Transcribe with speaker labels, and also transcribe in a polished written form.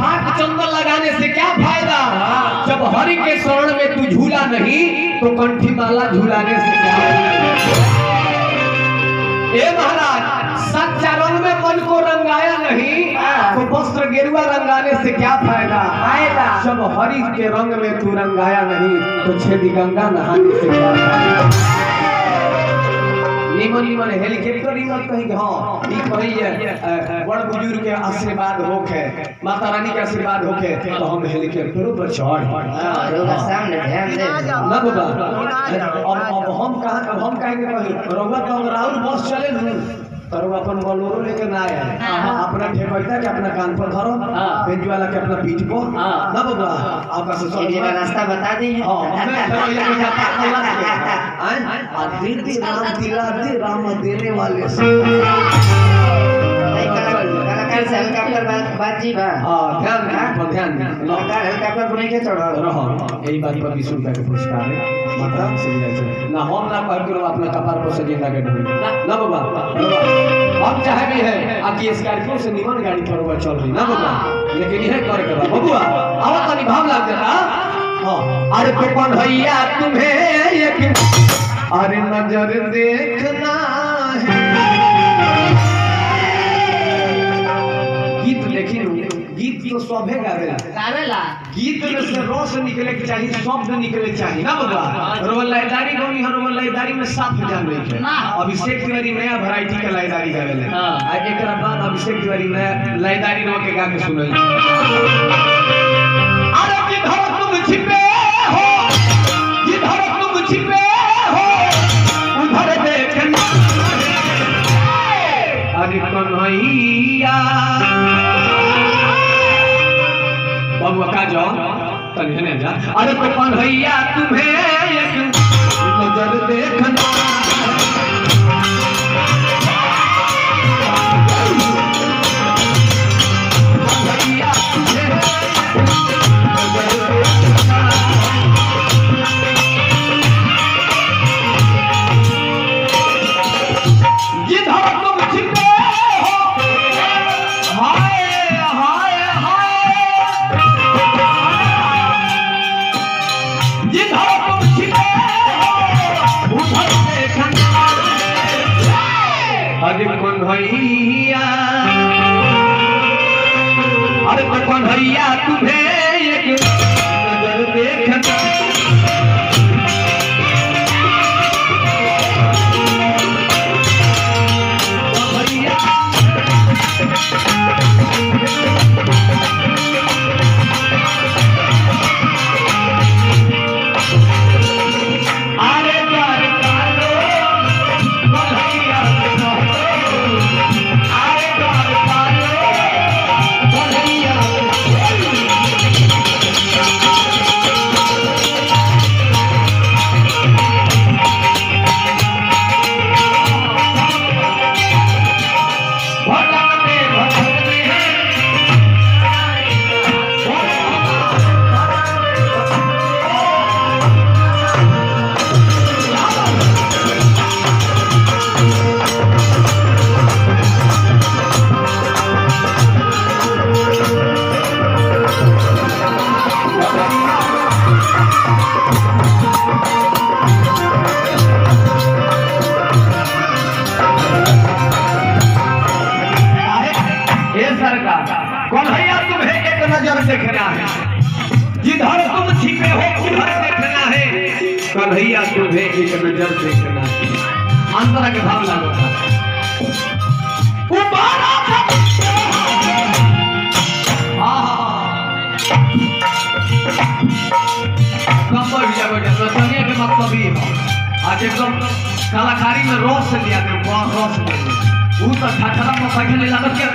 Speaker 1: खाक चंदन लगाने से क्या फायदा, जब हरि के शरण में तू झूला नहीं तो कंठी माला झूलाने से क्या फायदा। ए महाराज, सच्चा रंग में मन को रंगाया नहीं तो वस्त्र गेरुआ रंगाने से क्या फायदा। जब हरि के रंग में तू रंगाया नहीं तो छेदी गंगा नहाने से क्या फायदा। निमन निमन हेलीकॉप्टर ही मत कहीं हाँ ई कहीं बड़ बुजुर्ग के आशीर्वाद होके, माता रानी के आशीर्वाद होके तो हम हेलीकॉप्टरों पर चढ़
Speaker 2: सामने ध्यान दे
Speaker 1: ना बाबा। अब हम कहेंगे रउआ तो राहुल बस चले नहीं तो अपन बोलोरो लेके ना आए, अपना ठेकैता के अपना कान पर धरो, बेंच वाला के अपना पीठ को ना बाबा। आपका से
Speaker 2: रास्ता बता दी है।
Speaker 1: राम देने वाले
Speaker 2: कलाकार से हेलीकॉप्टर बात जी बा।
Speaker 1: ध्यान
Speaker 2: कलाकार हेलीकॉप्टर को नहीं के चढ़ा
Speaker 1: रहो। यही बात पर 20 रुपया के पुरस्कार है मतलब सही जाए ना हम ना कह के अपना कपार पर से जिंदा के ढूंढ ना बाबा। हम चाहे भी है आकि स्कॉर्पियो से निमन गाड़ी पर वो चल रही ना बाबा, लेकिन यह करे के बबुआ आवत तनी भाव लाग देता। हां अरे तो कौन भैया तुम्हें एक अरे नजर देखना है। गीत लेकिन गीत तो सभे गावेला, गीत में से रस निकले के चाहिए, शब्द निकले चाहिए ना बाबा। रोल लयदारी गौनी हर रोल लयदारी में साफ जान रही है। अभिषेक तिवारी नया वैरायटी का लयदारी गावेला आ एकरा बाद अभिषेक तिवारी नया लयदारी रो के गा के सुनल। अरे किधर तुम छिपे हो, किधर तुम छिपे हो उधर देखना। अरे कन्हैया बाबू का जाओ तनी है जा। अरे तो कन्हैया तुम्हें एक नजर देखना। कन्हैया तुम्हें नजर देखना। जिधर तुम छिपे हो हाय हाय हाय, जिधर तुम छिपे हो उधर देखना। अरे कन्हैया, अरे तो कन्हैया तुम्हें एक नजर देखना। कन्हैया तुम्हें एक नजर देखना है, जिधर तुम छिपे हो उधर देखना है। कन्हैया तुम्हें एक नजर देखना है। अंतरा के भाव लागो आज एकदम कलाकारी में रस लिया रस वो तो ठाठरा में पैसा नहीं लगा क्या